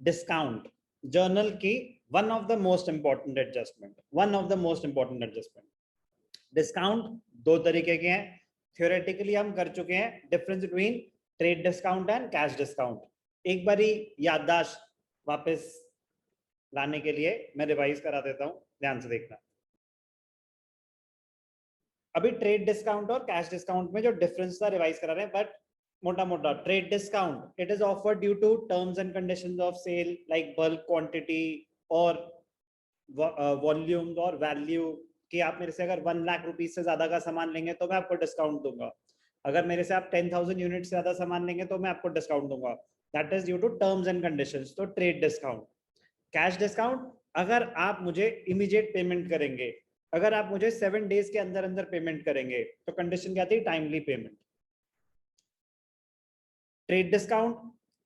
Discount journal की one of the most important adjustment. Discount दो तरीके के हैं, थ्योरेटिकली हम कर चुके हैं, difference between trade discount and cash discount. एक बारी याददाश्त वापस लाने के लिए मैं रिवाइज करा देता हूं, ध्यान से देखना। अभी ट्रेड डिस्काउंट और कैश डिस्काउंट में जो डिफरेंस था रिवाइज करा रहे हैं, बट मोटा मोटा trade discount it is offered due to terms and conditions of sale like bulk quantity और वॉल्यूम्स और वैल्यू, कि आप मेरे से अगर 1 लाख रुपीज से ज्यादा का सामान लेंगे तो मैं आपको डिस्काउंट दूंगा, अगर मेरे से आप 10,000 यूनिट से ज्यादा सामान लेंगे तो मैं आपको डिस्काउंट दूंगा। That is due to terms and conditions, तो ट्रेड डिस्काउंट। कैश डिस्काउंट, अगर आप मुझे इमीडिएट पेमेंट करेंगे, अगर आप मुझे 7 डेज के अंदर अंदर पेमेंट करेंगे तो कंडीशन क्या थी, timely payment. Trade discount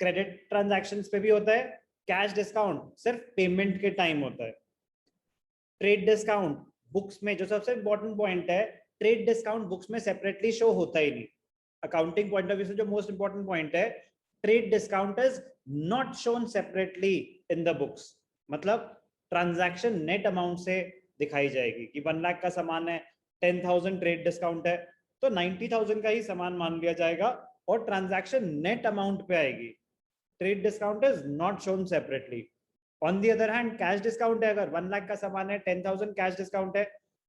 credit transactions पे भी होता है, कैश डिस्काउंट सिर्फ पेमेंट के टाइम होता है। ट्रेड डिस्काउंट बुक्स में, जो सबसे इंपॉर्टेंट पॉइंट है, ट्रेड डिस्काउंट बुक्स में सेपरेटली शो होता ही नहीं। अकाउंटिंग पॉइंट ऑफ व्यू से जो मोस्ट इंपॉर्टेंट पॉइंट है, trade discount is not shown separately in the books. मतलब ट्रांजैक्शन नेट अमाउंट से दिखाई जाएगी कि 1 लाख का सामान है, 10,000 ट्रेड डिस्काउंट है तो 90,000 का ही सामान मान लिया जाएगा और ट्रांजैक्शन नेट अमाउंट पे आएगी। Trade discount is not shown separately. On the other hand cash discount है, अगर 1 लाख का सामान है, 10,000 कैश डिस्काउंट है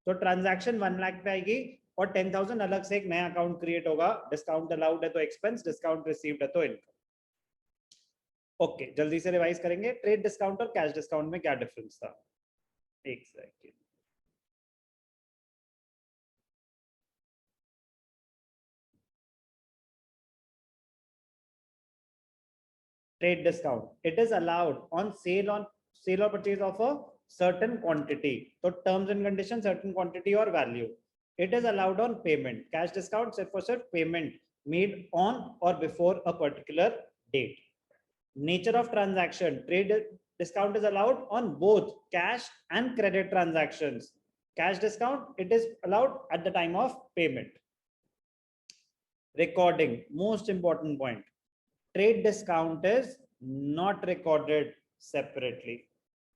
तो ट्रांजैक्शन 1 लाख पे आएगी और 10,000 अलग से एक नया अकाउंट क्रिएट होगा। डिस्काउंट अलाउड है तो एक्सपेंस, डिस्काउंट रिसीव्ड है तो इनकम। ओके, जल्दी से रिवाइज करेंगे ट्रेड डिस्काउंट और कैश डिस्काउंट में क्या डिफरेंस था। एक second. Trade discount, it is allowed on sale or purchase of a certain quantity, so terms and conditions certain quantity or value, it is allowed on payment. Cash discount सिर्फ और सिर्फ payment made on or before a particular date. Nature of transaction, trade discount is allowed on both cash and credit transactions. Cash discount, it is allowed at the time of payment. Recording, most important point, trade discount is not recorded separately.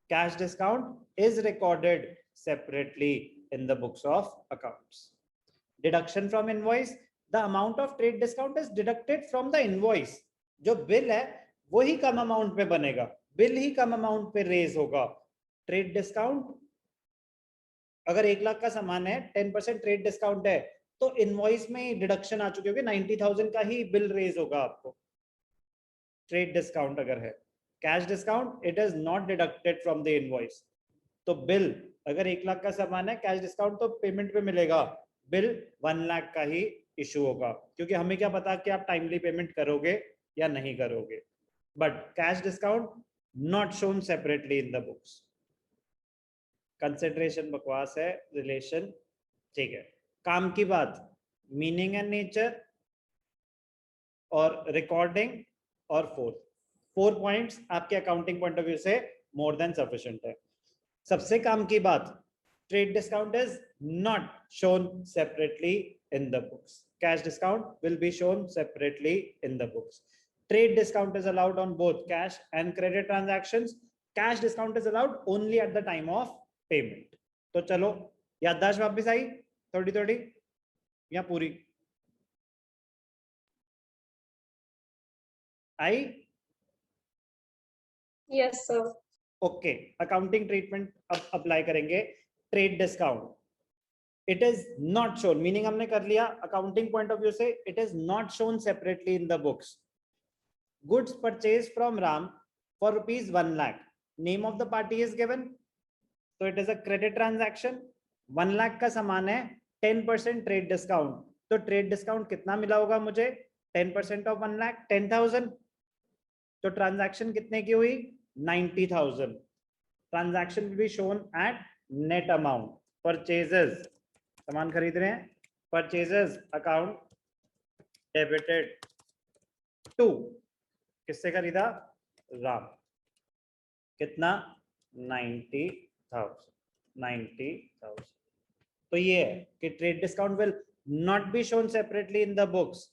Cash discount is recorded separately in the books of accounts. Deduction from invoice, the amount of trade discount is deducted from the invoice. जो bill है वो ही कम amount पे बनेगा, bill ही कम amount पे raise होगा। Trade discount, अगर 1 लाख का सामान है, 10% ट्रेड डिस्काउंट है तो इनवॉइस में डिडक्शन आ चुकी होगी, 90,000 का ही बिल रेज होगा आपको। ट्रेड डिस्काउंट अगर है, cash discount it is not deducted from the invoice. तो बिल अगर 1 लाख का सामान है, कैश डिस्काउंट तो पेमेंट पे मिलेगा, बिल 1 लाख का ही इशू होगा, क्योंकि हमें क्या पता कि आप टाइमली पेमेंट करोगे या नहीं करोगे। But cash discount not shown separately in the books. Consideration बकवास है, रिलेशन ठीक है। काम की बात, मीनिंग एंड नेचर और रिकॉर्डिंग और 4 पॉइंट्स आपके अकाउंटिंग पॉइंट ऑफ व्यू से मोर देन सफिशिएंट है। सबसे काम की बात, trade discount is not shown separately in the books, cash discount will be shown separately in the books. Trade discount is allowed on both cash and credit transactions, cash discount is allowed only at the time of payment. तो चलो याददाश्त वापस आई थोड़ी थोड़ी या पूरी आई? Yes sir. Okay, accounting treatment अब अप्लाई करेंगे। Trade discount it is not shown, meaning हमने कर लिया अकाउंटिंग पॉइंट ऑफ व्यू से, it is not shown separately in the books. Goods purchase from Ram for ₹1 lakh, name of the party is given, तो it is a credit transaction. 1 lakh का सामान है, 10% trade discount, तो trade discount कितना मिला होगा मुझे, 10% ऑफ 1 लाख 10,000, तो ट्रांजैक्शन कितने की हुई, 90,000। Transaction will be shown at net amount. Purchases, सामान खरीद रहे हैं, परचेजेस अकाउंट डेबिटेड टू, किससे खरीदा, राम, कितना, 90,000। 90,000। तो ये है कि trade discount will not be shown separately in the books.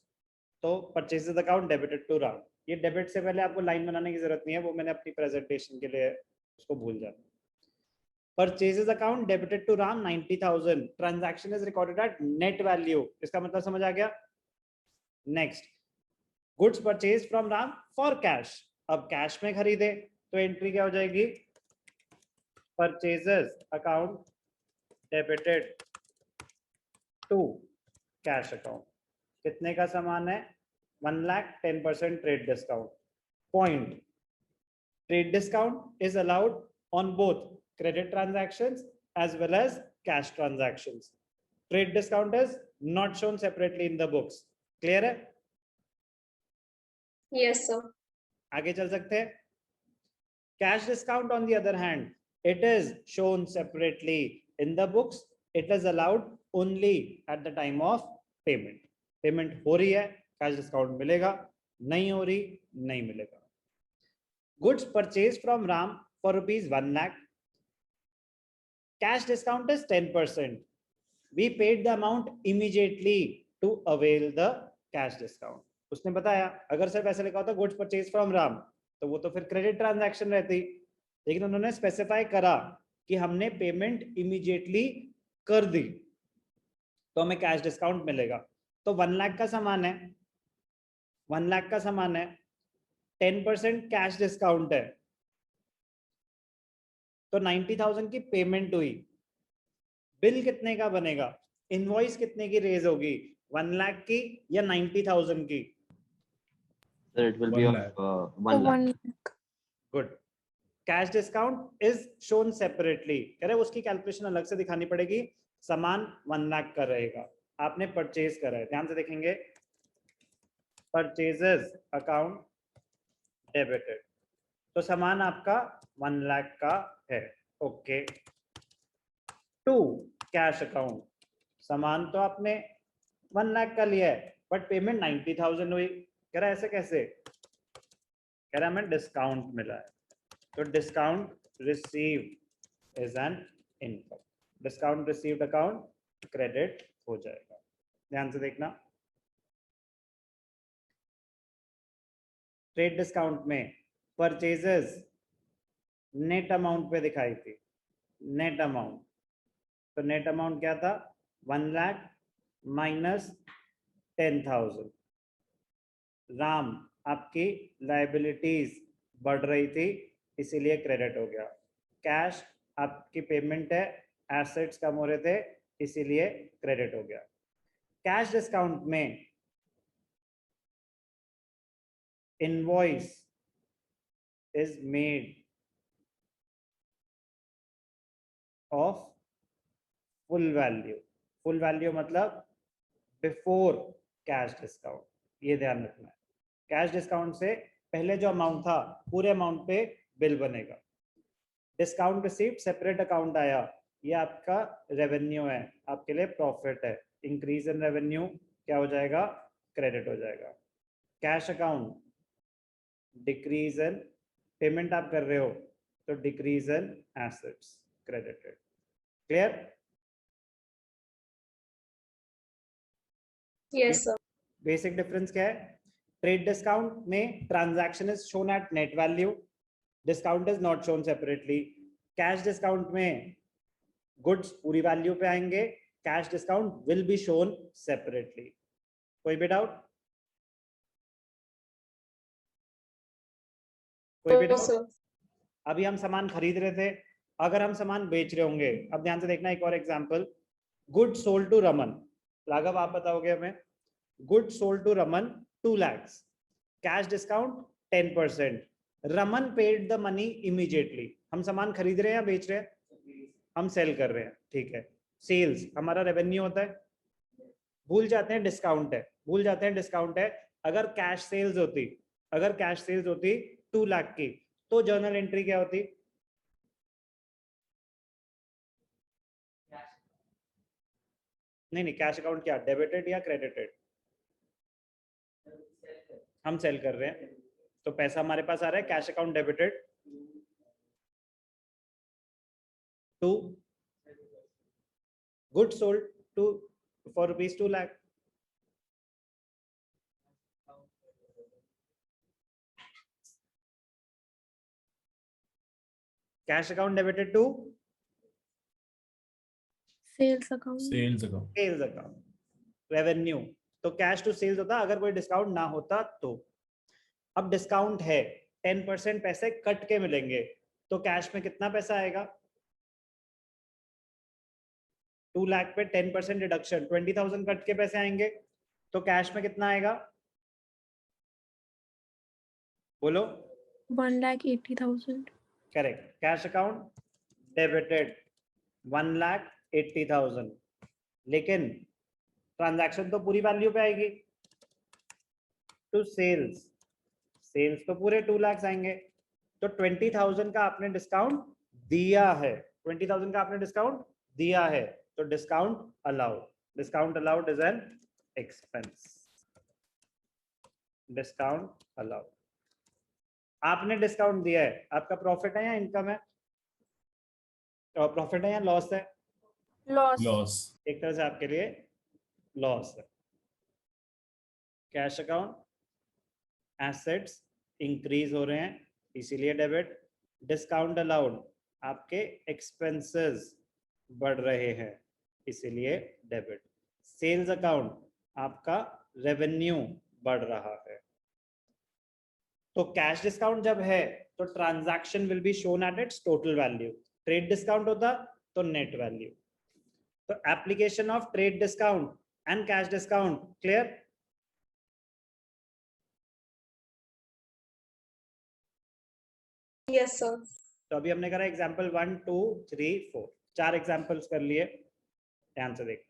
तो purchases account debited to Ram, ये डेबिट से पहले आपको लाइन बनाने की जरूरत नहीं है, वो मैंने अपनी प्रेजेंटेशन के लिए उसको भूल जाता। Purchases account debited to Ram 90,000, transaction is recorded at net value, इसका मतलब समझ आ गया। Next, goods purchase from Ram for cash, अब कैश में खरीदे तो एंट्री क्या हो जाएगी, purchases account debited to cash account. कितने का सामान है, 1 lakh, 10% trade discount. Point, trade discount is allowed on both credit transactions as well as cash transactions. Trade discount is not shown separately in the books. Clear है? Yes, sir. आगे चल सकते हैं। Cash discount on the other hand, it is shown separately in the books. It is allowed only at the time of payment. Payment हो रही है, cash discount मिलेगा, नहीं हो रही, नहीं मिलेगा। Goods purchased from Ram for rupees 1 lakh. Cash discount is 10%. We paid the amount immediately to avail the cash discount. उसने बताया अगर सिर्फ ऐसे लिखा होता गुड्स परचेज फ्रॉम राम तो वो तो फिर क्रेडिट ट्रांजैक्शन रहती, लेकिन उन्होंने स्पेसिफाई करा कि हमने पेमेंट इमीडिएटली कर दी तो हमें कैश डिस्काउंट मिलेगा। तो 1 लाख का सामान है, 1 लाख का सामान है, 10% कैश डिस्काउंट है, तो 90,000 की पेमेंट हुई। बिल कितने का बनेगा, इनवॉइस कितने की रेज होगी, 1 लाख की या 90,000 की? Sir, it will be 1 of lakh. 1 lakh. Good. Cash discount is shown separately, कह रहे उसकी कैलकुलेशन अलग से दिखानी पड़ेगी। सामान 1 लाख का रहेगा, आपने परचेज करा है, ध्यान से देखेंगे, परचेजेस अकाउंट डेबिटेड, तो सामान आपका 1 लाख का है, ओके। टू कैश अकाउंट, सामान तो आपने 1 लाख का लिया है बट पेमेंट 90,000 हुई, कह रहा है ऐसे कैसे, कह रहा है हमें डिस्काउंट मिला है, तो discount receive is an income, discount received account credit हो जाएगा। ध्यान से देखना, ट्रेड डिस्काउंट में परचेजेस नेट अमाउंट पे दिखाई थी, नेट अमाउंट, तो नेट अमाउंट क्या था, 1 लाख माइनस 10,000। राम आपकी लायबिलिटीज बढ़ रही थी इसीलिए क्रेडिट हो गया, कैश आपकी पेमेंट है, एसेट्स कम हो रहे थे इसीलिए क्रेडिट हो गया। कैश डिस्काउंट में invoice is made of full value, full value मतलब बिफोर कैश डिस्काउंट, ये ध्यान रखना है। कैश डिस्काउंट से पहले जो अमाउंट था पूरे अमाउंट पे बिल बनेगा। डिस्काउंट रिसीव्ड सेपरेट अकाउंट आया, ये आपका रेवेन्यू है, आपके लिए प्रॉफिट है, इंक्रीज इन रेवेन्यू क्या हो जाएगा, क्रेडिट हो जाएगा। Cash account decrease in, payment आप कर रहे हो तो decrease in assets, credited. Clear? Yes, sir. Basic difference क्या है, ट्रेड डिस्काउंट में transaction is shown at net value, discount is not shown separately. Cash discount में गुड्स पूरी वैल्यू पे आएंगे, cash discount will be shown separately. कोई भी doubt, कोई भी No, डाउट? sir. अभी हम सामान खरीद रहे थे, अगर हम सामान बेच रहे होंगे, अब ध्यान से देखना एक और example, good sold to Raman, Raghav आप बताओगे हमें, good sold to Raman 2 lakhs, cash discount 10%, Raman paid the money immediately. हम सामान खरीद रहे हैं या बेच रहे हैं, हम सेल कर रहे हैं, ठीक है, सेल्स हमारा रेवेन्यू होता है, भूल जाते हैं डिस्काउंट है, भूल जाते हैं डिस्काउंट है। अगर कैश सेल्स होती, अगर कैश सेल्स होती 2 लाख की तो जर्नल एंट्री क्या होती, नहीं कैश अकाउंट क्या, डेबिटेड या क्रेडिटेड, हम सेल कर रहे हैं तो पैसा हमारे पास आ रहा है, cash account debited to good sold to for rupees 2 lakh. Cash account debited to Sales account. Sales account. Sales account. Revenue तो कैश टू सेल्स होता अगर कोई डिस्काउंट ना होता तो. अब डिस्काउंट है, 10% पैसे कट के मिलेंगे, तो कैश में कितना पैसा आएगा? 2 लाख पे 10% डिडक्शन, 20,000 कट के पैसे आएंगे, तो कैश में कितना आएगा? बोलो. 1,80,000. करेक्ट. कैश अकाउंट डेबिटेड 1,80,000, लेकिन ट्रांजैक्शन तो पूरी वैल्यू पे आएगी. टू सेल्स, सेल्स तो पूरे 2 लाख आएंगे, तो 20,000 का आपने डिस्काउंट दिया है. 20,000 का आपने डिस्काउंट दिया है, तो discount allowed. Discount allowed is an expense. Discount allowed. आपने डिस्काउंट दिया है, आपका प्रॉफिट है या इनकम है? प्रॉफिट है या लॉस है? Loss. Loss. एक तरह से आपके लिए लॉस है. कैश अकाउंट, एसेट्स इंक्रीज हो रहे हैं इसीलिए डेबिट. डिस्काउंट अलाउड, आपके एक्सपेंसेस बढ़ रहे हैं इसीलिए डेबिट. सेल्स अकाउंट, आपका रेवेन्यू बढ़ रहा है. तो कैश डिस्काउंट जब है तो transaction will be shown at its total value. Trade discount होता तो नेट वैल्यू. तो application of trade discount and cash discount clear? Yes, sir. तो अभी हमने करा एग्जांपल 1 2 3 4, 4 एग्जांपल्स कर लिए. ध्यान से देख.